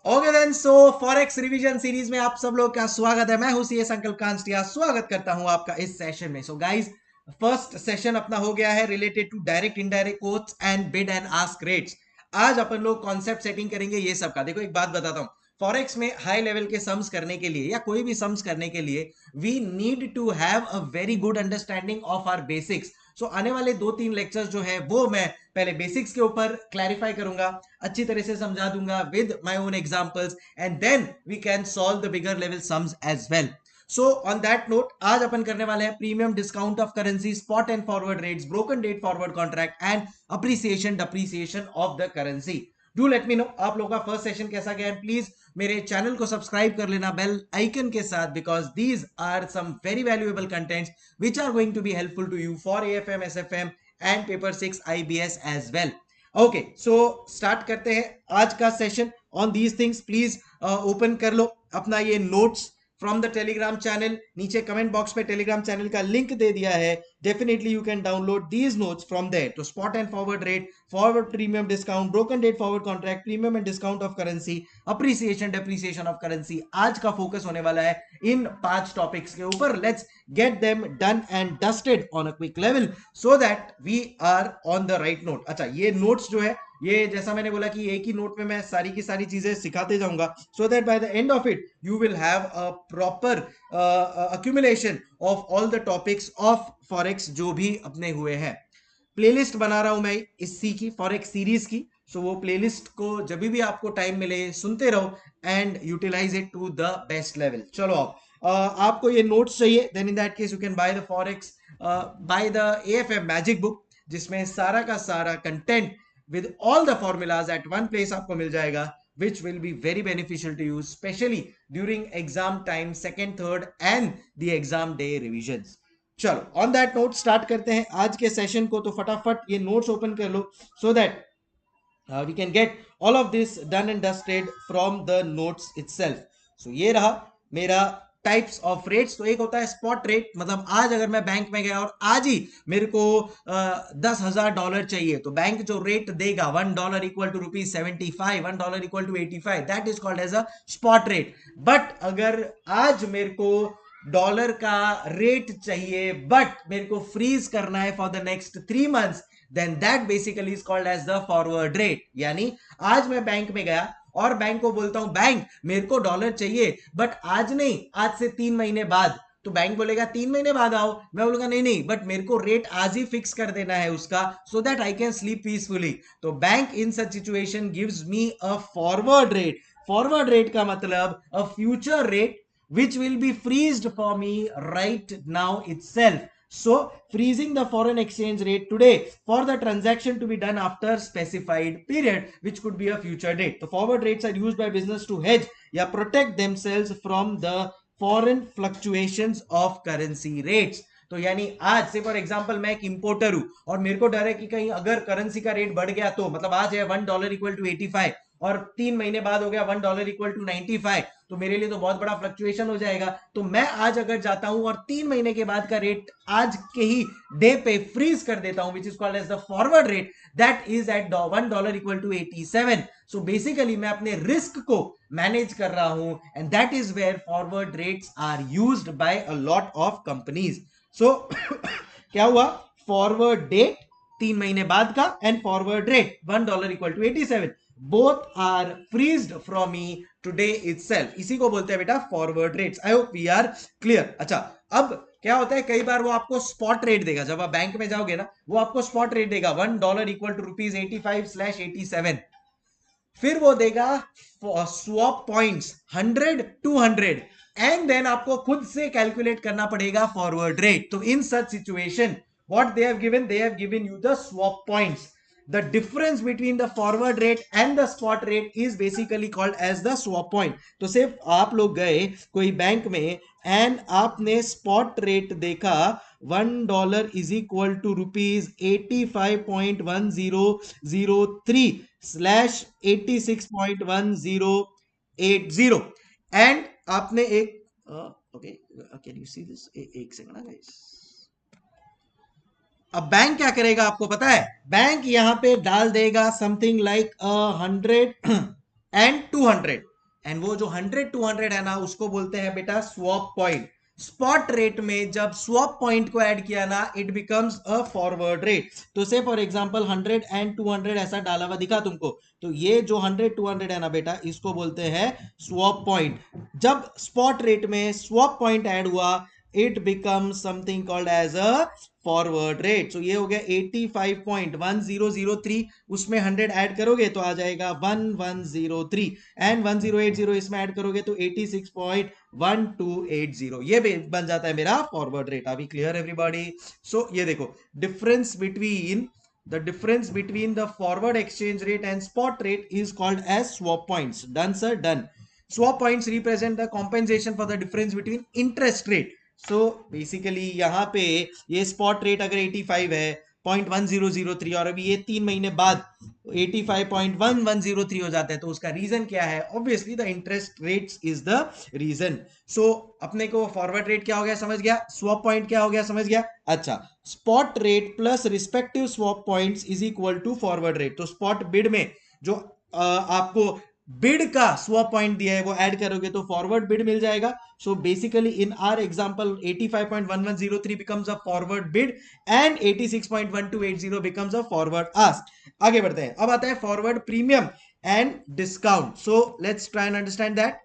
Okay then, सो forex revision series में आप सब लोग का स्वागत है। मैं हूं सीए संकल्प कांस्टिया, स्वागत करता हूं आपका इस सेशन में। सो गाइस, फर्स्ट सेशन अपना हो गया है related to direct indirect quotes and bid and ask rates. आज अपन लोग कॉन्सेप्ट सेटिंग करेंगे ये सब का। देखो एक बात बताता हूं, फॉरेक्स में हाई लेवल के सम्स करने के लिए या कोई भी सम्स करने के लिए we need to have a very good understanding of our basics. So आने वाले 2-3 लेक्चर्स जो है वो मैं पहले बेसिक्स के ऊपर क्लैरिफाई करूंगा, अच्छी तरह से समझा दूंगा with my own examples, and then we can solve the bigger level sums as well. So on that note, आज अपन करने वाले हैं premium discount of currency, spot and forward rates, broken date forward contract and appreciation depreciation of the currency. Do let me know आप लोगों का first session कैसा गया, एंड प्लीज मेरे चैनल को सब्सक्राइब कर लेना बेल आइकन के साथ, because these are some very valuable contents which are going to be helpful to you for AFM, SFM and paper 6 IBS as well. Okay, so start करते हैं आज का session on these things. Please open कर लो अपना ये notes from the Telegram channel. नीचे comment box में टेलीग्राम चैनल का लिंक दे दिया है, definitely you can download these notes from there. तो spot and forward rate, forward premium discount, broken date forward contract, premium and discount of currency, appreciation depreciation of currency, आज का focus होने वाला है इन 5 टॉपिक्स के ऊपर। Let's get them done and dusted on a quick level so that we are on the right note। अच्छा, ये notes जो है, ये जैसा मैंने बोला कि एक ही नोट में मैं सारी की सारी चीजें सिखाते जाऊंगा, so that by the end of it you will have a proper accumulation of all the topics of forex जो भी अपने हुए हैं। प्लेलिस्ट बना रहा हूं मैं इसी की, फॉरेक्स सीरीज की। सो वो प्लेलिस्ट को जब भी आपको टाइम मिले सुनते रहो and utilize it to the best level. चलो आपको ये नोट्स चाहिए, then in that case you can buy the forex, buy the AFM magic book, जिसमें सारा का सारा content with all the formulas at one place आपको मिल जाएगा, which will be very beneficial to you, especially during exam time, second, third and the exam day revisions। चलो on that note start करते हैं आज के सेशन को। तो फटाफट ये नोट्स ओपन कर लो so that we can get all of this done and dusted from the notes itself. So ये रहा मेरा टाइप्स ऑफ रेट्स। तो एक होता है स्पॉट रेट, मतलब आज अगर मैं बैंक में गया और आज ही मेरे को $10,000 चाहिए, तो बैंक जो रेट देगा $1 equal to ₹75, $1 equal to 85, that is called as a spot rate. But अगर आज मेरे को डॉलर का रेट चाहिए बट मेरे को फ्रीज करना है for the next 3 months, then that basically is called as the forward rate. यानी आज मैं बैंक में गया और बैंक को बोलता हूं बैंक मेरे को डॉलर चाहिए बट आज नहीं, आज से 3 महीने बाद। तो बैंक बोलेगा 3 महीने बाद आओ, मैं बोलूंगा नहीं नहीं बट मेरे को रेट आज ही फिक्स कर देना है उसका, so that I can sleep peacefully. तो bank in such situation gives me a forward rate. Forward rate का मतलब a future rate which will be freezed for me right now itself। So freezing the foreign exchange rate today for the transaction to be done after specified period, which could be a future date। The forward rates are used by business to hedge या protect themselves from the foreign fluctuations of currency rates। तो यानी आज से for example मैं एक importer हूं और मेरे को डर है कि कहीं अगर करेंसी का रेट बढ़ गया, तो मतलब आज है $1 इक्वल टू 85 और 3 महीने बाद हो गया $1 इक्वल टू 95, तो मेरे लिए तो बहुत बड़ा फ्लक्चुएशन हो जाएगा। तो मैं आज अगर जाता हूं और 3 महीने के बाद का रेट आज के ही डे पे फ्रीज कर देता हूं, which is called as the forward rate, that is at $1 equal to 87। So basically मैं अपने रिस्क को मैनेज कर रहा हूं, and that is where forward rates are used by a lot of companies. So क्या हुआ, फॉरवर्ड डेट 3 महीने बाद का and forward rate $1 equal to 87, both are freezed from me today itself। इसी को बोलते हैं बेटा forward rates. I hope we are clear. अच्छा, अब क्या होता है, कई बार वो आपको स्पॉट रेट देगा, जब आप बैंक में जाओगे ना वो आपको स्पॉट रेट देगा $1 इक्वल टू ₹85/87। फिर वो देगा स्वैप पॉइंट्स 100-200, एंड देन आपको खुद से कैलकुलेट करना पड़ेगा फॉरवर्ड रेट। तो in such situation what they have given you the swap points. The difference between the forward rate and the spot rate is basically called as the swap point। तो सिर्फ आप लोग गए कोई bank में and आपने spot rate देखा $1 is equal to ₹85.1003/86.1080, and आपने एक okay, can you see this, एक सेकंड गाइस। अब बैंक क्या करेगा आपको पता है, बैंक यहां पे डाल देगा समथिंग लाइक 100 and 200। एंड वो जो 100-200 है ना, उसको बोलते हैं बेटा स्वैप पॉइंट। स्पॉट रेट में जब स्वैप पॉइंट को ऐड किया ना, it becomes a forward rate. तो से फॉर एग्जांपल 100 एंड 200 ऐसा डाला हुआ दिखा तुमको, तो ये जो 100-200 है ना बेटा, इसको बोलते हैं स्वैप पॉइंट। जब स्पॉट रेट में स्वैप पॉइंट ऐड हुआ, it becomes something called as a forward rate. So ये हो गया 85.1003, उसमें 100 ऐड करोगे तो आ जाएगा 1103, एंड 1080 इसमें ऐड करोगे तो 86.1280, ये बन जाता है मेरा फॉरवर्ड रेट। अभी क्लियर एवरीबॉडी? सो ये देखो, difference between the difference between the forward exchange rate and spot rate is called as swap points. Done sir? Done. Swap points represent the compensation for the difference between interest rate. So basically यहाँ पे ये spot rate अगर 85 है 0.1003, और अभी ये 3 महीने बाद 85.1103 हो जाता है, तो उसका रीजन क्या है? Obviously the interest rates is the reason. So अपने को फॉरवर्ड रेट क्या हो गया समझ गया, स्वैप पॉइंट क्या हो गया समझ गया। अच्छा, spot rate plus respective swap points is equal to forward rate. तो स्पॉट बिड में जो आपको बिड का स्वैप पॉइंट दिया है वो ऐड करोगे तो फॉरवर्ड बिड मिल जाएगा। So basically in are example 85.1103 becomes a forward bid and 86.1280 becomes a forward ask. आगे बढ़ते हैं, अब आता है forward premium and discount. So let's try and understand that.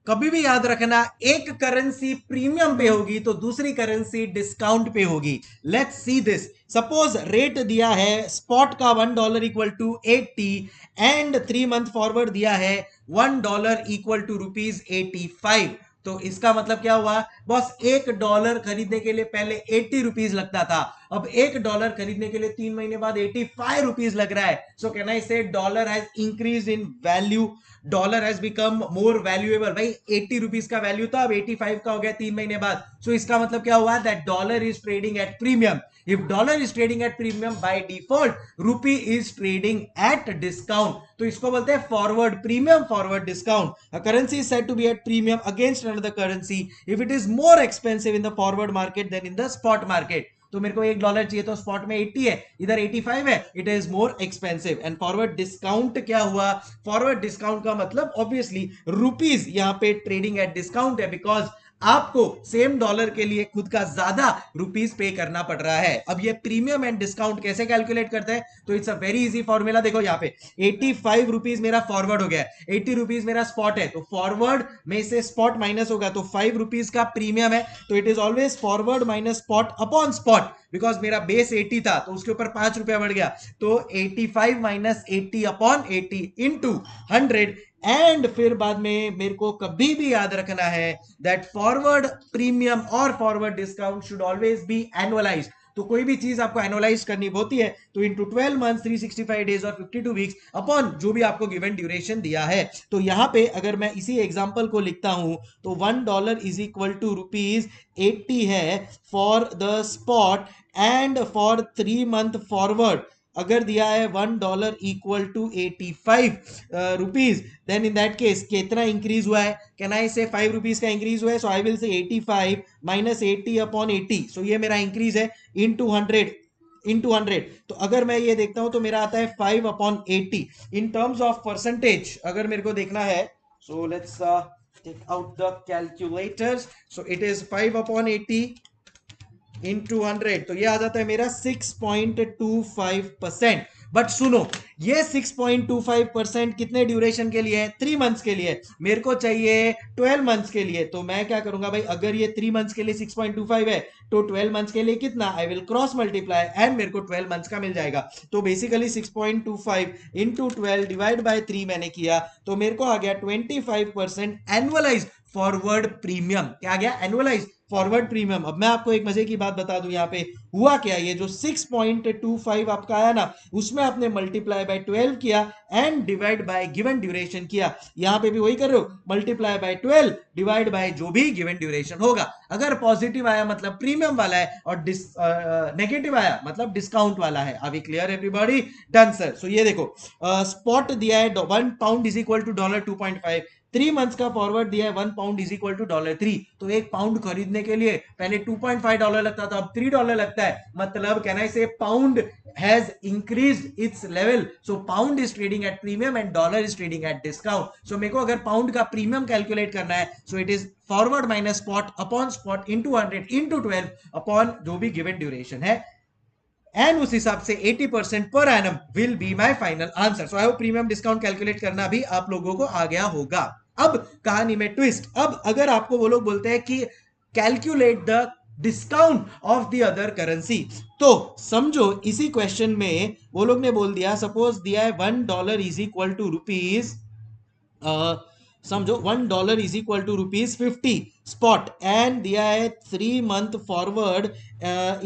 कभी भी याद रखना, एक करेंसी प्रीमियम पे होगी तो दूसरी करेंसी डिस्काउंट पे होगी। Let's see this. Suppose rate दिया है स्पॉट का $1 equal to 80 and 3 month forward दिया है $1 इक्वल टू ₹85। तो इसका मतलब क्या हुआ बॉस, $1 खरीदने के लिए पहले 80 रुपीज लगता था, अब $1 खरीदने के लिए 3 महीने बाद 85 रुपीज लग रहा है। सो कैन आई से dollar has increase in value, dollar has become more valuable. भाई 80 रुपीज का वैल्यू था, अब 85 का हो गया 3 महीने बाद। सो इसका मतलब क्या हुआ, that dollar is trading at premium. If dollar is trading at premium, by default rupee is trading at discount. तो इसको बोलते हैं forward premium, forward discount. A currency is said to be at premium against another currency if it is more expensive in the forward market than in the spot market. तो मेरे को $1 चाहिए तो spot में 80 है, इधर 85 है, it is more expensive. And forward discount क्या हुआ, फॉरवर्ड डिस्काउंट का मतलब ऑब्वियसली रुपीज यहां पे ट्रेडिंग एट डिस्काउंट है, बिकॉज आपको सेम डॉलर के लिए खुद का ज्यादा रुपीस पे करना पड़ रहा है। अब ये प्रीमियम एंड डिस्काउंट कैसे कैलकुलेट करते हैं, तो it's a very easy formula. देखो यहाँ पे 85 रुपीज मेरा फॉरवर्ड हो गया, 80 रुपीज मेरा स्पॉट है, तो फॉरवर्ड में से स्पॉट माइनस होगा तो 5 रुपीज का प्रीमियम है, तो it is always forward minus spot upon spot. Because मेरा बेस 80 था तो उसके ऊपर 5 रुपया बढ़ गया, तो 85 माइनस 80 अपॉन 80 इंटू 100। एंड फिर बाद में मेरे को कभी भी याद रखना है दैट फॉरवर्ड प्रीमियम और forward discount should always be annualise. तो कोई भी चीज आपको एनुअलाइज करनी होती है तो इनटू 12 मंथ्स 365 डेज और 52 वीक्स अपॉन जो भी आपको गिवन ड्यूरेशन दिया है। तो यहां पे अगर मैं इसी एग्जांपल को लिखता हूं तो $1 इज इक्वल टू ₹80 है for the spot, and for 3 month forward अगर दिया है $1 equal to 85 rupees, then in that case कितना इंक्रीज हुआ है, कैन आई से 5 रुपीज का इंक्रीज हुआ है। सो आई विल से 85 माइनस 80 अपॉन 80। सो ये मेरा इंक्रीज है इनटू 100 इंटू 100। तो अगर मैं ये देखता हूं तो मेरा आता है 5 upon 80 in terms of percentage. अगर मेरे को देखना है, so let's take out the calculators. So it is 5 upon 80 into 100, तो ये आ जाता है मेरा 6.25%। बट सुनो, ये 6.25% कितने ड्यूरेशन के लिए है, 3 मंथ्स के लिए। मेरे को चाहिए 12 मंथ्स के लिए, तो मैं क्या करूंगा भाई, अगर ये 3 मंथ्स के लिए 6.25 है तो 12 मंथ्स के लिए कितना, I will cross multiply and मेरे को 12 मंथ्स का मिल जाएगा। तो बेसिकली 6.25 इंटू 12 डिवाइड बाय 3 मैंने किया, तो मेरे को आ गया 25% एनुअलाइज फॉरवर्ड प्रीमियम। क्या आ गया, एनुअलाइज फॉरवर्ड प्रीमियम। अब मैं आपको एक मजे की बात बता दूं, यहाँ पे हुआ क्या, ये जो 6.25 आपका आया ना, उसमें आपने मल्टीप्लाई बाय 12 किया and divide by given duration किया। यहां पे भी वही कर रहे हो, मल्टीप्लाई बाय 12 डिवाइड बाय जो भी गिवन ड्यूरेशन होगा। अगर पॉजिटिव आया मतलब प्रीमियम वाला है, और नेगेटिव आया मतलब डिस्काउंट वाला है। अभी clear everybody? Done sir. So ये देखो, स्पॉट दिया है £1 इज इक्वल टू $2.5, 3 मंथ्स का फॉरवर्ड दिया है, 1 पाउंड इज इक्वल टू $3। तो 1 पाउंड खरीदने के लिए पहले $2.5 लगता था, अब $3 लगता है। मतलब कैन आई से pound has increased its level, so pound is trading at premium and dollar is trading at discount। so मेरे को अगर पाउंड का प्रीमियम कैलकुलेट करना है, so it is forward minus spot upon spot into 100 into 12 upon जो भी given duration है, and उस हिसाब से 80% per annum will be my final answer. So I hope premium discount calculate करना भी आप लोगों को आ गया होगा। अब कहानी में ट्विस्ट, अब अगर आपको वो लोग बोलते हैं कि calculate the discount of the other currency, तो समझो इसी क्वेश्चन में वो लोग ने बोल दिया, सपोज दिया है $1 इज इक्वल टू रुपीज, समझो $1 is equal to ₹50 spot, and दिया है 3 month forward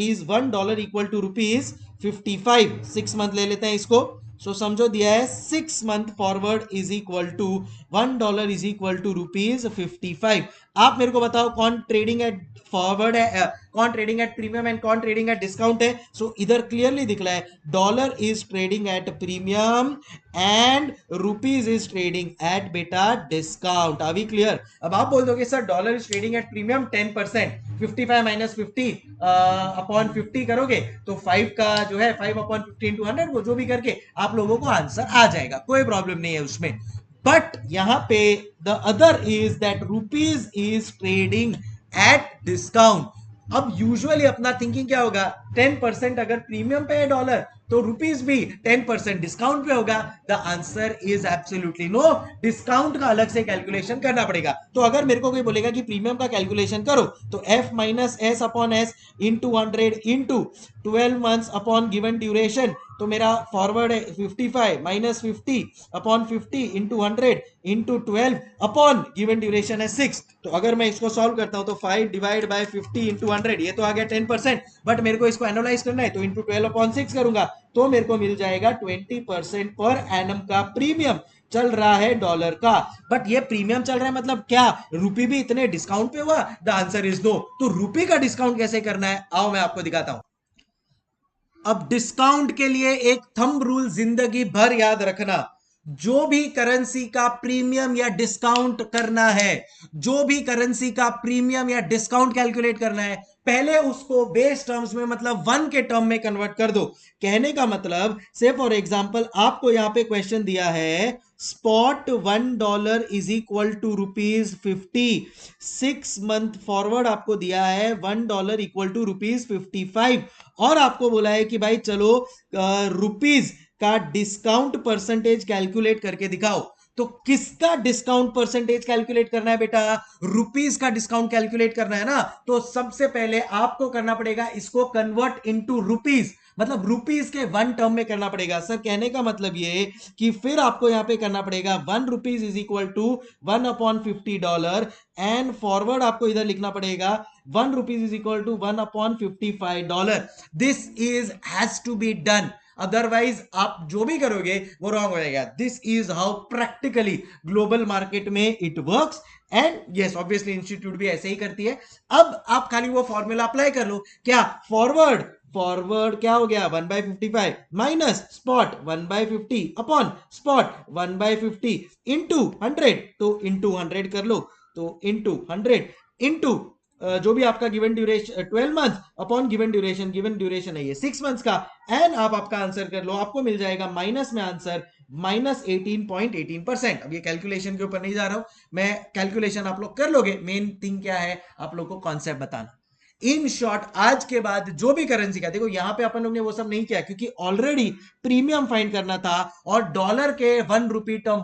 is $1 equal to ₹55। 6 month ले लेते हैं इसको। सो समझो दिया है 6 month forward is equal to $1 is equal to ₹55। आप मेरे को बताओ कौन ट्रेडिंग एट फॉरवर्ड है, कौन ट्रेडिंग एट प्रीमियम एंड कौन ट्रेडिंग एट डिस्काउंट है। सो इधर क्लियरली दिख रहा है dollar is trading at premium and rupees is trading eight बेटा डिस्काउंट। अभी क्लियर। अब आप बोल दोगे sir dollar is trading at premium 10%, 55 minus 50 upon 50 करोगे तो 5 का जो है 5 अपॉन 50 इंटू 100, वो जो भी करके आप लोगों को आंसर आ जाएगा, कोई प्रॉब्लम नहीं है उसमें। बट यहां पे the other is that rupees is trading at discount. अब यूजुअली अपना थिंकिंग क्या होगा, 10% अगर प्रीमियम पे है डॉलर तो रुपीज भी 10% डिस्काउंट पे होगा। The answer is absolutely no, discount का अलग से कैलकुलेशन करना पड़ेगा। तो अगर मेरे को कोई बोलेगा कि प्रीमियम का कैलकुलेशन करो, तो F minus S upon S into 100 into 12 months upon given duration, तो मेरा फॉरवर्ड है 55 minus 50 upon 50 into 100 into 12 upon given duration है 6। तो अगर मैं इसको सॉल्व करता हूं तो 5 डिवाइड बाय 50 इंटू 100, ये तो आ गया 10%, बट मेरे को इसको एनालाइज करना है तो इंटू 12 अपॉन 6 करूंगा, तो मेरे को मिल जाएगा 20% पर एनम का प्रीमियम चल रहा है डॉलर का। बट ये प्रीमियम चल रहा है मतलब क्या रुपी भी इतने डिस्काउंट पे हुआ? The answer is no. तो रुपी का डिस्काउंट कैसे करना है, आओ मैं आपको दिखाता हूं। अब डिस्काउंट के लिए एक थंब रूल जिंदगी भर याद रखना, जो भी करेंसी का प्रीमियम या डिस्काउंट करना है, जो भी करेंसी का प्रीमियम या डिस्काउंट कैलकुलेट करना है, पहले उसको बेस टर्म्स में मतलब 1 के टर्म में कन्वर्ट कर दो। कहने का मतलब से फॉर एग्जांपल आपको यहां पे क्वेश्चन दिया है spot $1 is equal to ₹50, 6 month forward आपको दिया है $1 इक्वल टू ₹55, और आपको बोला है कि भाई चलो रुपीज का डिस्काउंट परसेंटेज कैलकुलेट करके दिखाओ। तो किसका डिस्काउंट परसेंटेज कैलकुलेट करना है बेटा? रुपीज का डिस्काउंट कैलकुलेट करना है ना। तो सबसे पहले आपको करना पड़ेगा इसको कन्वर्ट इनटू रुपीज, मतलब रुपीज के 1 टर्म में करना पड़ेगा। सर कहने का मतलब ये कि फिर आपको यहां पे करना पड़ेगा 1 rupees is equal to 1 upon $50, and forward आपको इधर लिखना पड़ेगा 1 rupees is equal to 1 upon $55। This is has to be done, otherwise आप जो भी करोगे वो रॉन्ग हो जाएगा। This is how practically global market में it works, and yes obviously institute भी ऐसे ही करती है। अब आप खाली वो फॉर्मूला अप्लाई कर लो। क्या फॉरवर्ड, फॉरवर्ड क्या हो गया 1/55 minus spot 1/50 upon spot 1/50 into 100, तो इंटू 100 कर लो, तो इंटू 100 इंटू जो भी आपका given duration 12 month upon given duration है ये 6 मंथ्स का, एंड आप आपका आंसर कर लो, आपको मिल जाएगा माइनस में आंसर -18.18%। अब ये कैलकुलेशन के ऊपर नहीं जा रहा हूं मैं, कैलकुलेशन आप लोग कर लोगे, मेन थिंग क्या है आप लोग को कॉन्सेप्ट बताना। इन शॉर्ट आज के बाद जो भी करेंसी का, देखो यहां पे अपन लोग ने वो सब नहीं किया क्योंकि ऑलरेडी प्रीमियम फाइंड करना था और डॉलर के 1 रुपी टर्म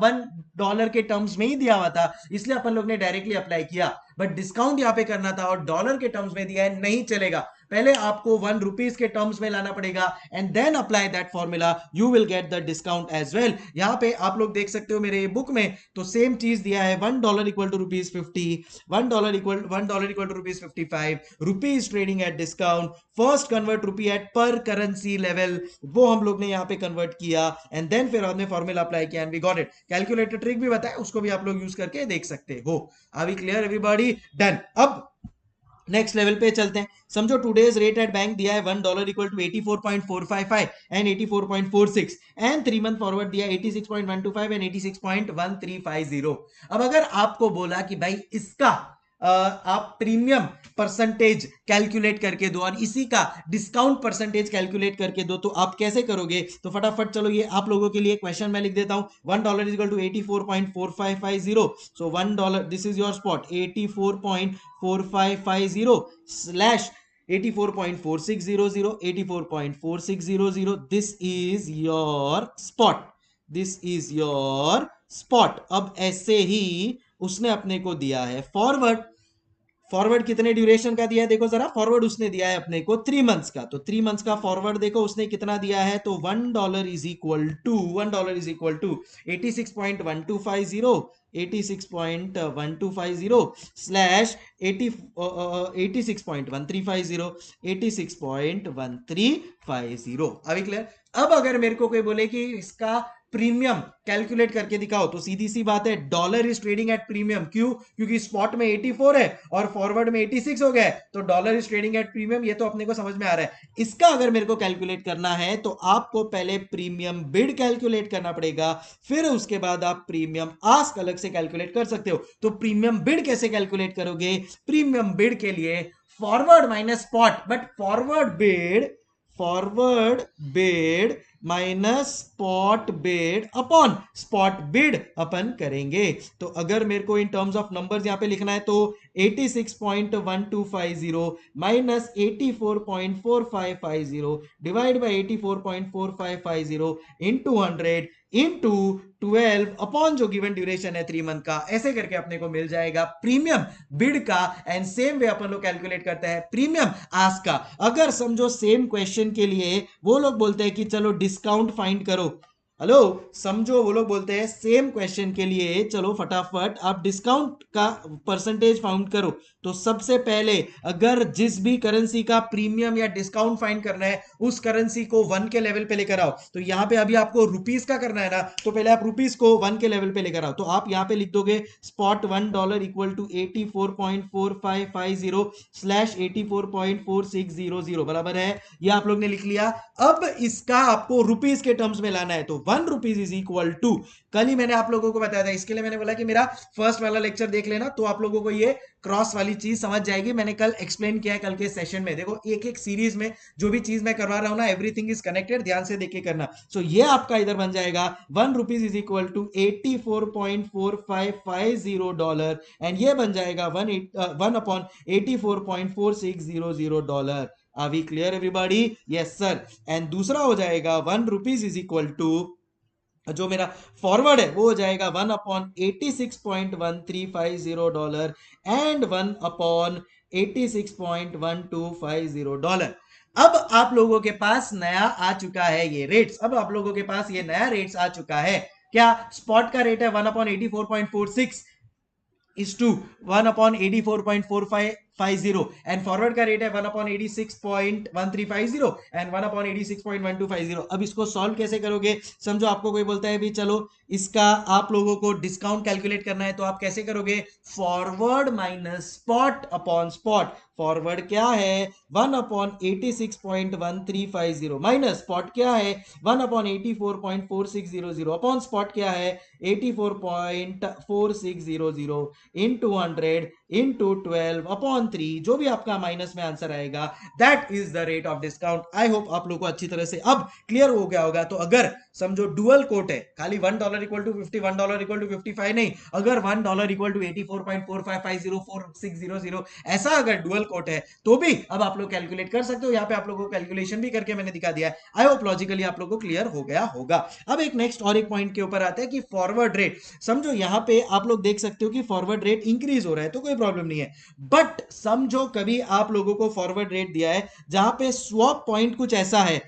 $1 के टर्म्स में ही दिया हुआ था, इसलिए अपन लोग ने डायरेक्टली अप्लाई किया। बट डिस्काउंट यहां पे करना था और डॉलर के टर्म्स में दिया है, नहीं चलेगा। पहले आपको 1 रुपीज के टर्म्स में लाना पड़ेगा and then apply that formula, you will get the discount as well. यहां पे आप लोग देख सकते हो मेरे बुक में तो सेम चीज दिया है, $1 equal to ₹50, $1 equal to ₹55, rupees trading at discount, first convert rupee at par currency level, वो हम लोग ने यहां पे कन्वर्ट किया एंड देन फिर हमने फॉर्मूला अप्लाई किया and we got it. Calculator trick भी बताया, उसको भी आप लोग यूज करके देख सकते हो। Are we clear everybody? Done. अब नेक्स्ट लेवल पे चलते हैं। समझो टुडेज रेट एट बैंक दिया है $1 equal to 84.455 and 84.46 and 3 month forward दिया है 86.125 एंड 86.1350। अब अगर आपको बोला कि भाई इसका आप प्रीमियम परसेंटेज कैलकुलेट करके दो और इसी का डिस्काउंट परसेंटेज कैलकुलेट करके दो, तो आप कैसे करोगे? तो फटाफट चलो ये आप लोगों के लिए क्वेश्चन मैं लिख देता हूं। $1 is equal to 84.4550। So $1, this is your spot, 84.4550 slash 84.4600, 84.4600, this is your spot, this is your spot. अब ऐसे ही उसने अपने को दिया है फॉरवर्ड। फॉरवर्ड कितने ड्यूरेशन का दिया है देखो जरा। फॉरवर्ड उसने दिया है अपने को 3 मंथ्स का, तो 3 मंथ्स का फॉरवर्ड देखो उसने कितना दिया है। तो $1 इज इक्वल टू 86.1250 86.1250 स्लैश 86.1350 86.1350। अभी क्लियर? अब अगर मेरे को कोई बोले कि इसका प्रीमियम कैलकुलेट करके दिखाओ, तो सीधी सी बात है, dollar is trading at premium. क्यों? क्योंकि स्पॉट में 84 है और फॉरवर्ड में 86 हो गया है, तो dollar is trading at premium. ये तो अपने को समझ में आ रहा है। इसका अगर मेरे को कैलकुलेट करना है तो आपको पहले प्रीमियम बिड कैलकुलेट करना पड़ेगा, फिर उसके बाद आप प्रीमियम आस्क अलग से कैलकुलेट कर सकते हो। तो प्रीमियम बिड कैसे कैलकुलेट करोगे? प्रीमियम बिड के लिए forward minus spot, but forward bid minus spot bid upon spot bid अपन करेंगे। तो अगर मेरे को इन टर्म्स ऑफ नंबर्स यहां पे लिखना है तो 86.1250 minus 84.4550 divide by 84.4550 into 100 into 12 upon जो गिवन ड्यूरेशन है 3 मंथ का, ऐसे करके अपने को मिल जाएगा प्रीमियम बिड का। एंड सेम वे अपन लोग कैलकुलेट करते हैं प्रीमियम आस्क का। अगर समझो सेम क्वेश्चन के लिए वो लोग बोलते हैं कि चलो डिस्काउंट फाइंड करो, हेलो समझो वो लोग बोलते हैं सेम क्वेश्चन के लिए चलो फटाफट आप डिस्काउंट का परसेंटेज फाउंड करो, तो सबसे पहले अगर जिस भी करेंसी का प्रीमियम या डिस्काउंट फाइंड करना है उस करेंसी को 1 के लेवल पे लेकर आओ। तो यहां पे अभी आपको रुपीस का करना है ना, तो पहले आप रुपीस को 1 के लेवल पे लेकर आओ। तो आप यहां पे लिख दोगे स्पॉट $1 इक्वल टू 84.4550 स्लैश 84.4600 बराबर है, ये आप लोग ने लिख लिया। अब इसका आपको रुपीस के टर्म्स में लाना है, तो 1 रुपीज इज इक्वल टू, कल ही मैंने आप लोगों को बताया था, इसके लिए मैंने बोला कि मेरा फर्स्ट वाला लेक्चर देख लेना, तो आप लोगों को ये क्रॉस वाली चीज समझ जाएगी। मैंने कल एक्सप्लेन किया है कल के सेशन में। देखो एक एक सीरीज में जो भी चीज मैं करवा रहा हूं ना, एवरीथिंग इज कनेक्टेड, ध्यान से देख के करना। सो ये आपका इधर बन जाएगा 1 rupees is equal to 84.4550 dollar, and ये बन जाएगा 1 upon 84.4600 dollar. Are we clear everybody? Yes sir. And दूसरा हो जाएगा 1 रुपीज इज इक्वल टू, जो मेरा फॉरवर्ड है वो हो जाएगा 1 upon 86.1350 dollar and 1 upon 86.1250 dollar. अब आप लोगों के पास नया आ चुका है ये रेट्स, अब आप लोगों के पास ये नया रेट्स आ चुका है। क्या? स्पॉट का रेट है 1 upon 84.46 is to 1 upon 84.4550 and forward का रेट है 1 upon 86.1350 एंड 1 upon 86.1250। अब इसको सॉल्व कैसे करोगे? समझो आपको कोई बोलता है भी चलो इसका आप लोगों को डिस्काउंट कैलकुलेट करना है, तो आप कैसे करोगे? Forward minus spot upon spot. Forward क्या है? 1 अपॉन 86.1350 माइनस स्पॉट क्या है? 1 अपॉन 84.4600 अपॉन स्पॉट क्या है? 84.4600 इंटू 100 इंटू 12 अपॉन 3, जो भी आपका माइनस में आंसर आएगा, that is the rate of discount. I hope आप लोगों को अच्छी तरह से अब क्लियर हो गया होगा। तो अगर समझो डुअल कोट है, खाली $1 इक्वल टू 50, $1 इक्वल टू 55 नहीं, अगर $1 इक्वल टू 84.4550 ऐसा अगर डुअल कोट है तो भी अब आप लोग कैलकुलेट कर सकते हो। यहाँ पे आप लोगों को कैलकुलेशन भी करके मैंने दिखा दिया है। आई होप लॉजिकली आप लोगों को क्लियर हो गया होगा। अब एक नेक्स्ट और एक पॉइंट के ऊपर आते हैं कि फॉरवर्ड रेट। समझो यहाँ पे आप लोग देख सकते हो कि फॉरवर्ड रेट इंक्रीज हो रहा है, तो कोई प्रॉब्लम नहीं है। बट समझो कभी आप लोगों को फॉरवर्ड रेट दिया है जहां पे स्वैप पॉइंट कुछ ऐसा है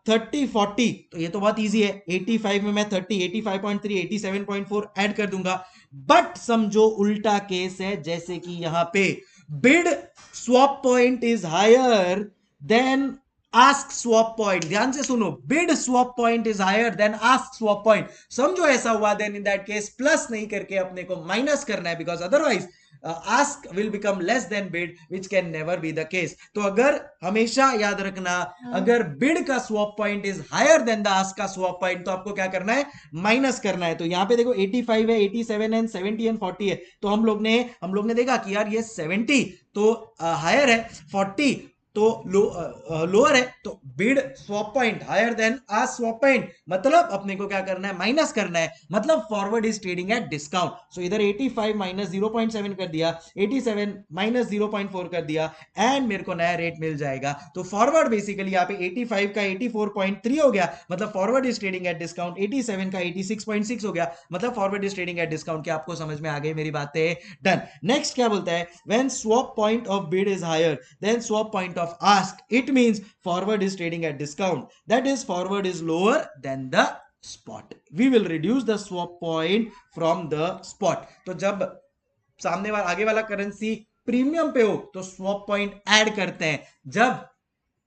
30-40, तो ये तो बहुत इजी है, 85 में मैं 30, 85.3, 87.4 ऐड कर दूंगा। बट समझो उल्टा केस है, जैसे कि यहां पे bid swap point is higher than ask swap point. ध्यान से सुनो, bid swap point is higher than ask swap point. समझो ऐसा हुआ, then in that case plus नहीं करके अपने को माइनस करना है, because otherwise ask will become less than bid which can never be the case. तो अगर हमेशा याद रखना, अगर बिड का swap point is higher than the ask का स्वैप पॉइंट, तो आपको क्या करना है, माइनस करना है। तो यहाँ पे देखो 85 है, 87 है, 70 एंड 40 है, तो हम लोग ने देखा कि यार ये 70 तो हायर है, 40 तो लोअर है, तो bid swap point higher than a swap point, मतलब अपने को क्या करना है, माइनस करना है, मतलब forward is trading at discount. So इधर 85 माइनस 0.7 कर दिया, 87 माइनस 0.4 कर दिया, एंड मेरे को नया रेट मिल जाएगा। तो फॉरवर्ड बेसिकली यहाँ पे 85 का 84.3 हो गया, मतलब forward is trading at discount. 87 का 86.6 हो गया, मतलब forward is trading at discount. क्या आपको समझ में आ गई मेरी बातें? डन। नेक्स्ट क्या बोलता है, when swap point of bid is higher than swap point of ask, it means forward is trading at discount, that is forward is lower than the spot. We will reduce the swap point from the spot. तो जब सामने वाला आगे वाला currency premium पे हो तो swap point add करते हैं, जब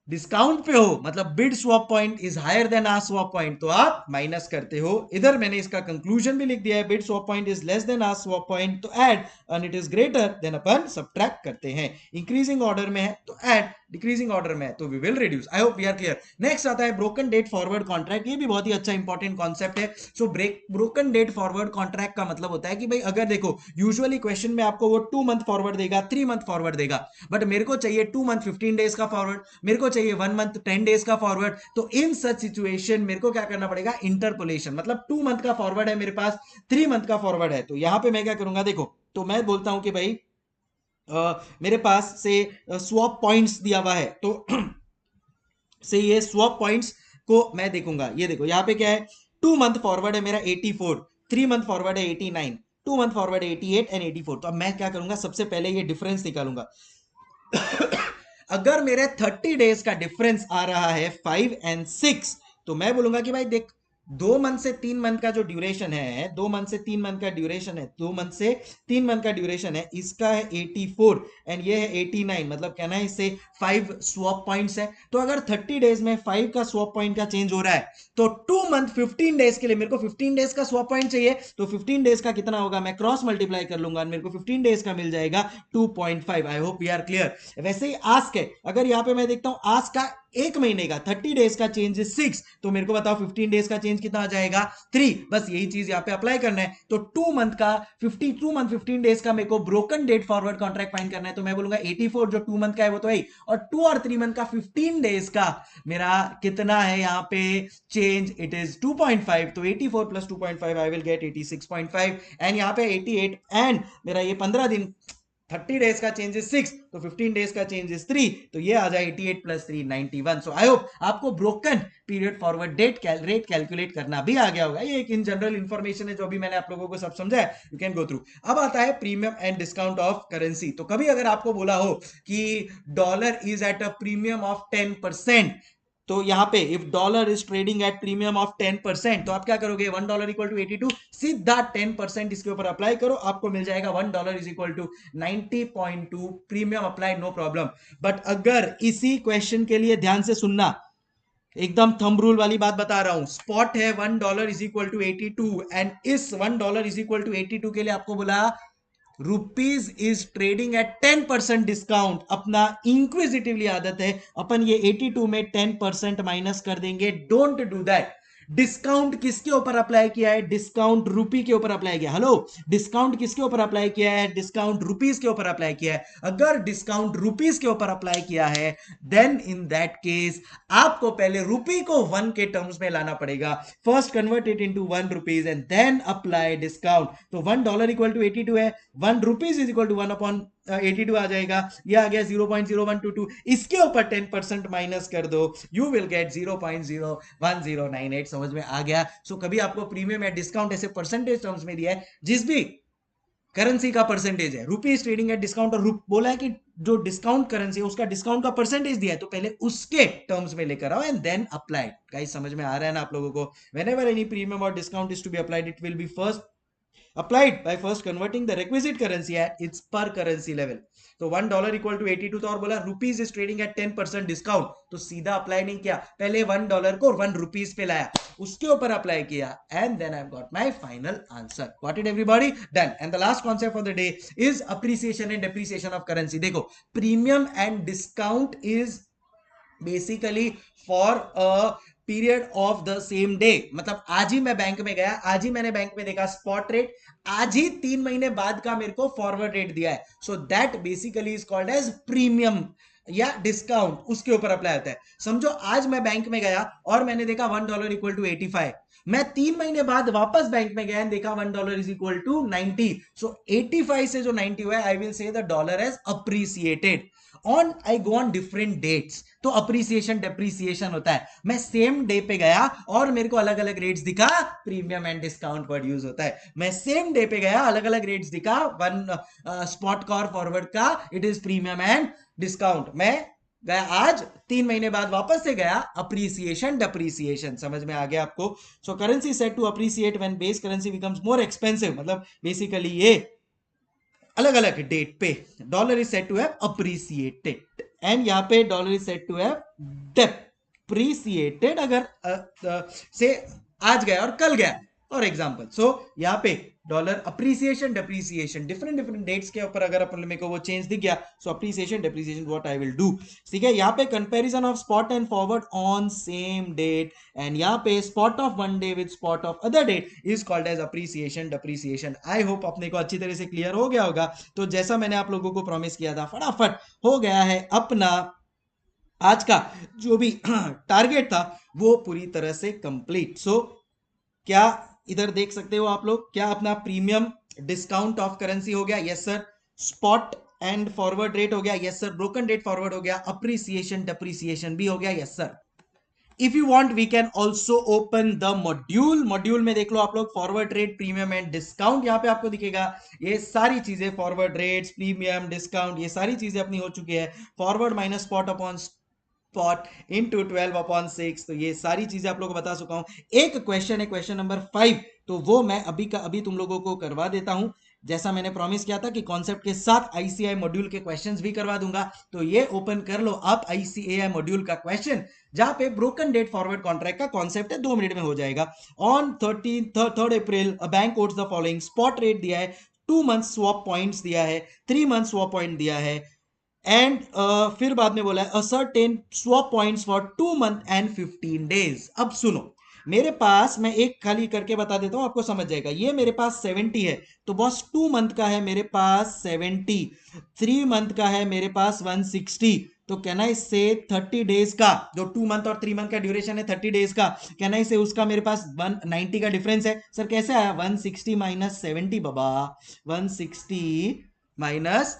डिस्काउंट पे हो मतलब bid swap point is higher than are swap point, तो आप माइनस करते हो। इधर मैंने इसका कंक्लूजन भी लिख दिया है, bid swap point is less than are swap point तो add, and it is greater than अपन सब्ट्रैक्ट करते हैं। इंक्रीजिंग ऑर्डर में है तो ऐड, डिक्रीजिंग ऑर्डर में है तो we will reduce. I hope we are clear. Next आता है ब्रोकन डेट फॉरवर्ड कॉन्ट्रैक्ट। ये भी बहुत ही अच्छा इंपॉर्टेंट कॉन्सेप्ट है। सो ब्रोकन डेट फॉरवर्ड कॉन्ट्रैक्ट का मतलब होता है कि भाई अगर देखो यूजुअली क्वेश्चन में आपको वो 2 मंथ फॉरवर्ड देगा, 3 मंथ फॉरवर्ड देगा, बट मेरे को चाहिए 2 मंथ 15 डेज का फॉरवर्ड, मेरे को चाहिए 1 मंथ 10 डेज का फॉरवर्ड। तो इन सच सिचुएशन मेरे को क्या करना पड़ेगा, इंटरपोलेशन। मतलब 2 मंथ का फॉरवर्ड है मेरे पास, 3 मंथ का फॉरवर्ड है, तो यहां पे मैं क्या करूंगा, देखो तो मैं बोलता हूं कि भाई मेरे पास से स्वैप पॉइंट्स दिया हुआ है, तो से ये स्वैप पॉइंट्स को मैं देखूंगा। ये देखो यहाँ पे क्या है, 2 मंथ फॉरवर्ड है मेरा 84, 3 मंथ फॉरवर्ड है 89, 2 मंथ फॉरवर्ड है 88 एंड 84। तो अब मैं क्या करूंगा, सबसे पहले ये डिफरेंस निकालूंगा। अगर मेरे 30 डेज का डिफरेंस आ रहा है 5 एंड 6, तो मैं बोलूंगा कि भाई देख 2 मंथ से 3 मंथ का जो ड्यूरेशन है, 2 मंथ से 3 मंथ का ड्यूरेशन है, 2 मंथ से 3 मंथ का ड्यूरेशन है, इसका है 84 एंड ये है 89, मतलब कहना है इससे 5 स्वैप पॉइंट्स है। तो अगर 30 डेज में 5 का स्वैप पॉइंट का चेंज हो रहा है, तो 2 मंथ 15 डेज के लिए मेरे को 15 डेज का स्वैप पॉइंट चाहिए, तो 15 डेज का कितना होगा, मैं क्रॉस मल्टीप्लाई कर लूंगा, मेरे को 15 डेज का मिल जाएगा 2.5। I hope we are clear. वैसे ही आस्क है, अगर यहां पे मैं देखता हूं आस्क का एक महीने का 30 डेज का चेंज 6, तो मेरे को बताओ 15 डेज का चेंज कितना आ जाएगा, 3। बस यही चीज यहां पे अप्लाई करना है। तो 2 मंथ का 52 मंथ 15 डेज का मेरे को broken date forward contract find करना है, तो मैं बोलूंगा 84 जो 2 मंथ का है वो तो है, और 2 और 3 मंथ का 15 डेज का मेरा कितना है यहाँ पे चेंज, इट इज 2.5। तो 84 plus 2.5 I will get 86.5, and यहाँ पे 88, एंड मेरा ये 15 दिन 30 डेज का चेंज इज 6, तो 15 डेज का चेंज इज 3, तो ये आ जाए 88 प्लस 3 91। सो आई होप आपको broken period forward date rate calculate करना भी आ गया होगा। ये एक इन जनरल इंफॉर्मेशन है जो भी मैंने आप लोगों को सब समझा है, यू कैन गो थ्रू। अब आता है premium and discount of currency. तो कभी अगर आपको बोला हो कि dollar is at a premium of 10%, तो यहां पे if dollar is trading at premium of 10%, तो आप क्या करोगे, $1 इक्वल टू 82, सीधा 10% इसके ऊपर अप्लाई करो, आपको मिल जाएगा $1 is equal to 90.2 premium apply, no problem. But अगर इसी क्वेश्चन के लिए ध्यान से सुनना, एकदम थंब रूल वाली बात बता रहा हूं, स्पॉट है $1 इज इक्वल टू 82, एंड इस $1 इज इक्वल टू 82 के लिए आपको बोला rupees is trading eight 10% discount. अपना इंक्विजिटिवली आदत है, अपन ये 82 में 10% माइनस कर देंगे, डोंट डू दैट। डिस्काउंट किसके ऊपर अप्लाई किया है, डिस्काउंट रुपी के ऊपर अप्लाई किया। हेलो, डिस्काउंट किसके ऊपर अप्लाई किया है, डिस्काउंट रुपीज के ऊपर अप्लाई किया है। अगर डिस्काउंट रुपीज के ऊपर अप्लाई किया है, देन इन दैट केस आपको पहले रुपी को 1 के टर्म्स में लाना पड़ेगा। First convert it into 1 rupees and then apply discount. तो $1 इक्वल टू 82 है, 1 rupees is equal to 1 upon 82 आ जाएगा, ये आ गया 0.0122, इसके ऊपर 10% माइनस कर दो, यू विल गेट 0.01098। समझ में आ गया। सो कभी आपको प्रीमियम या डिस्काउंट ऐसे परसेंटेज टर्म्स में दिया है, जिस भी करेंसी का परसेंटेज है, रुपीज ट्रेडिंग एट डिस्काउंट, और बोला है कि जो डिस्काउंट करेंसी है उसका डिस्काउंट का परसेंटेज दिया है, तो पहले उसके टर्म्स में लेकर आओ एंड देन अप्लाई। गाइस समझ में आ रहा है ना आप लोगों को? व्हेनेवर एनी प्रीमियम और discount is to be applied, it will be first applied by first converting the requisite currency at its per currency level. तो $1 इक्वल टू 82 तो और बोला rupees is trading eight 10% discount, तो सीधा apply नहीं किया, पहले $1 को ₹1 पे लाया, उसके ऊपर अप्लाई किया, and then I got my final answer. Got it everybody? Done. And the last concept for the day is appreciation and depreciation of currency. देखो, premium and discount is basically for a period of the same day. मतलब आज ही मैं bank में गया, आज ही मैंने bank में देखा स्पॉट रेट, आज ही 3 महीने बाद का मेरे को फॉरवर्ड रेट दिया है, so that basically is called as premium या डिस्काउंट, उसके ऊपर अप्लाई होता है. समझो आज मैं बैंक में गया और मैंने देखा $1 इक्वल टू 85, मैं 3 महीने बाद वापस बैंक में गया, देखा $1 इज इक्वल टू 90, सो 85 से जो 90 हुआ है, I will say the dollar has appreciated. On I go on different dates, तो अप्रिसिएशन डेप्रिसिएशन होता है. मैं सेम डे पे गया और मेरे को अलग अलग रेट्स दिखा, premium and discount word use होता है. मैं सेम डे पे गया, अलग अलग रेट्स दिखा, वन स्पॉट का और फॉरवर्ड का, it is premium and discount. मैं गया आज, 3 महीने बाद वापस से गया, अप्रिसिएशन डेप्रिसिएशन. समझ में आ गया आपको? So currency set to appreciate when base currency becomes more expensive. मतलब बेसिकली ये अलग अलग डेट पे dollar is set to have appreciated, and यहां पे dollar is set to have depreciated अगर से आज गया और कल गया, फॉर एग्जांपल. सो यहां पे dollar appreciation depreciation different different dates के ऊपर अगर अपन मेरे को वो चेंज दिख गया, so appreciation depreciation what I will do. ठीक है, यहाँ पे comparison of spot and forward on same date, and यहाँ पे spot of one day with spot of other date is called as appreciation depreciation. I hope अपने को अच्छी तरह से क्लियर हो गया होगा. तो जैसा मैंने आप लोगों को प्रॉमिस किया था, फटाफट हो गया है अपना आज का जो भी टारगेट था वो पूरी तरह से कंप्लीट. सो क्या इधर देख सकते हो आप लोग, क्या अपना प्रीमियम डिस्काउंट ऑफ करेंसी हो गया? Yes sir. Spot and forward rate हो गया? Yes sir. Broken rate forward हो गया? अप्रिसिएशन डेप्रिसिएशन भी हो गया? Yes sir. If you want we can also open the module. Module में देख लो आप लोग, forward rate, premium and discount. यहां पे आपको दिखेगा ये सारी चीजें, फॉरवर्ड रेट्स, प्रीमियम, डिस्काउंट, ये सारी चीजें अपनी हो चुकी है. Forward minus spot upon spot into 12/6, तो ये सारी चीजें आप लोगों को बता चुका हूं. एक क्वेश्चन है, क्वेश्चन नंबर 5, तो वो मैं अभी का अभी तुम लोगों को करवा देता हूं. जैसा मैंने प्रॉमिस किया था कि कॉन्सेप्ट के साथ आईसीआई मॉड्यूल के क्वेश्चंस भी करवा दूंगा, तो ये ओपन कर लो आप आईसीएआई मॉड्यूल का क्वेश्चन, जहां पे ब्रोकन डेट फॉरवर्ड कॉन्ट्रैक्ट का कॉन्सेप्ट है, 2 मिनट में हो जाएगा. On 3 April a bank quotes the following. Spot rate दिया है, 2 मंथ स्वैप पॉइंट्स दिया है, 3 मंथ स्वैप पॉइंट दिया है, एंड फिर बाद में बोला है ascertain swap points for 2 month and 15 days. अब सुनो, मेरे पास, मैं एक खाली करके बता देता हूं, आपको समझ जाएगा. ये मेरे पास 70 है, तो बॉस 2 मंथ का है मेरे पास 70, 3 मंथ का है मेरे पास 160, तो कैन आई से 30 डेज का, जो 2 मंथ और 3 मंथ का ड्यूरेशन है 30 डेज का, कैन आई से उसका मेरे पास 190 का डिफरेंस है. सर कैसे आया? 160 माइनस 70 बाबा, 160 माइनस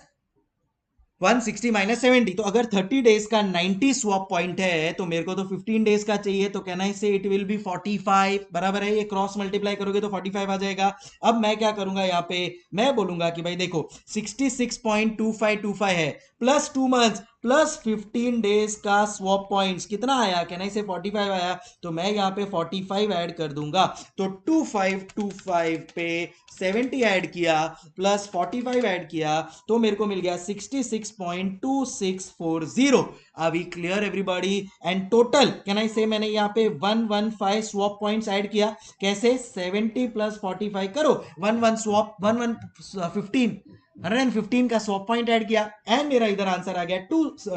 160 माइनस 70, तो अगर 30 डेज का 90 स्वैप पॉइंट है, तो मेरे को तो 15 डेज का चाहिए, तो कैन आई से इट विल बी 45. बराबर है, ये क्रॉस मल्टीप्लाई करोगे तो 45 आ जाएगा. अब मैं क्या करूंगा, यहाँ पे मैं बोलूंगा कि भाई देखो 66.2525 है, प्लस 2 मंथ प्लस 15 डेज का स्वैप पॉइंट्स कितना आया? कैन आई से 45 आया, तो मैं यहाँ पे 45 ऐड कर दूंगा. तो 2525 पे 70 ऐड किया प्लस 45 ऐड किया, तो मेरे को मिल गया 66.2640. अभी clear everybody? And total can I से मैंने यहाँ पे 115 स्वैप पॉइंट्स ऐड किया. कैसे? 70 प्लस 45 करो, 115 का स्वैप पॉइंट ऐड किया, एंड मेरा इधर आंसर आ गया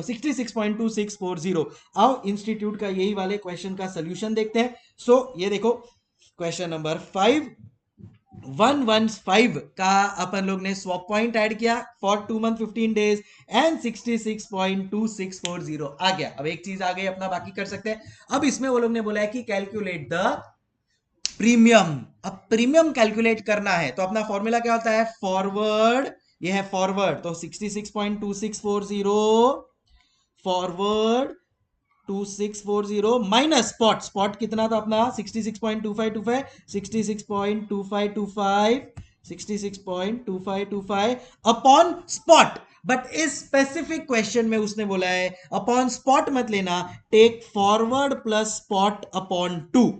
66.2640. आओ इंस्टीट्यूट का यही वाले क्वेश्चन का सोल्यूशन देखते हैं. सो ये देखो क्वेश्चन नंबर 5, 115 का अपन लोग ने स्वैप पॉइंट ऐड किया फॉर 2 मंथ 15 डेज एंड 66.2640 आ गया. अब एक चीज आ गई अपना, बाकी कर सकते हैं. अब इसमें वो लोग ने बोला है कि कैलकुलेट द प्रीमियम. अब प्रीमियम कैलकुलेट करना है, तो अपना फॉर्मूला क्या होता है? फॉरवर्ड, ये है फॉरवर्ड, तो 66.2640 फॉरवर्ड 2640 माइनस स्पॉट. स्पॉट कितना था अपना? 66.2525, 66.2525, 66.2525 अपॉन स्पॉट. बट इस स्पेसिफिक क्वेश्चन में उसने बोला है अपॉन स्पॉट मत लेना, take forward plus spot upon 2.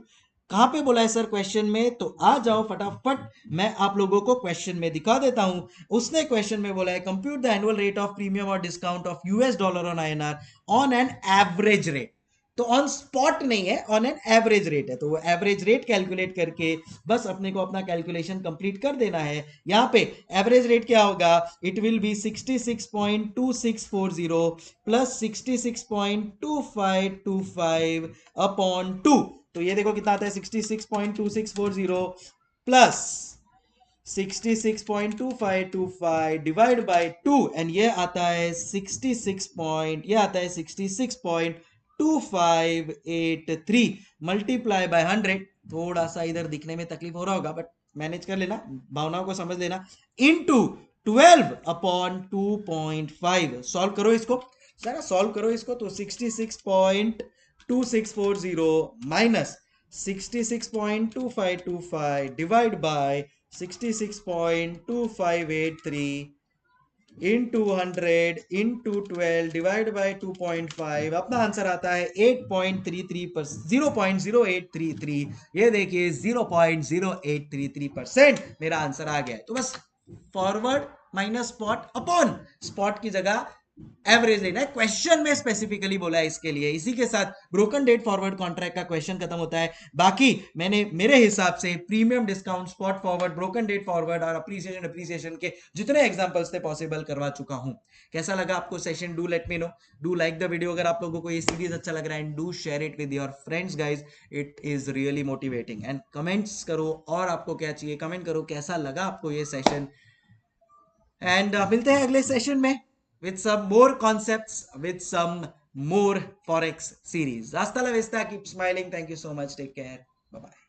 कहां पे बोला है सर क्वेश्चन में? तो आ जाओ फटाफट, मैं आप लोगों को क्वेश्चन में दिखा देता हूं। उसने क्वेश्चन में बोला है compute the annual rate of premium और discount of US dollar on INR on an average rate. तो ऑन स्पॉट नहीं है, ऑन एन एवरेज रेट है। तो वो एवरेज रेट कैलकुलेट करके बस अपने को अपना कैलकुलेशन कंप्लीट कर देना है। यहां पे एवरेज रेट क्या होगा? It will B 66.2640 plus 66.2525 upon 2। तो ये देखो कितना आता है, 66.2640 प्लस 66.2525 डिवाइड बाय 2 एंड ये आता है 66.2583 मल्टीप्लाई बाय 100। थोड़ा सा इधर दिखने में तकलीफ हो रहा होगा बट मैनेज कर लेना, भावनाओं को समझ लेना। Into 12 upon 2.5। सॉल्व करो इसको, जरा सॉल्व करो इसको। तो 66.2640 minus 66.2525 divide by 66.2583 into 100 into 12 divide by 2.5। अपना आंसर आता है 8.33%, 0.0833। ये देखिए 0.0833% मेरा आंसर आ गया है। तो बस forward minus spot upon spot की जगह एवरेज लेना है, क्वेश्चन में स्पेसिफिकली बोला है इसके लिए। इसी के साथ ब्रोकन डेट फॉरवर्ड कॉन्ट्रैक्ट का क्वेश्चन खत्म होता है। बाकी मैंने मेरे हिसाब से premium discount, spot forward, broken date forward और अप्रिसिएशन के जितने एग्जांपल्स थे पॉसिबल करवा चुका हूं। कैसा लगा आपको session? Do let me no, do like the video अगर आप लोगों को ये सीरीज अच्छा लग रहा है, and do share it with your friends guys, it is really motivating. And comments करो और आपको क्या चाहिए, कमेंट करो कैसा लगा आपको ये सेशन। एंड मिलते हैं अगले सेशन में with some more concepts, with some more forex series. Hasta la vista, keep smiling. Thank you so much. Take care. Bye bye.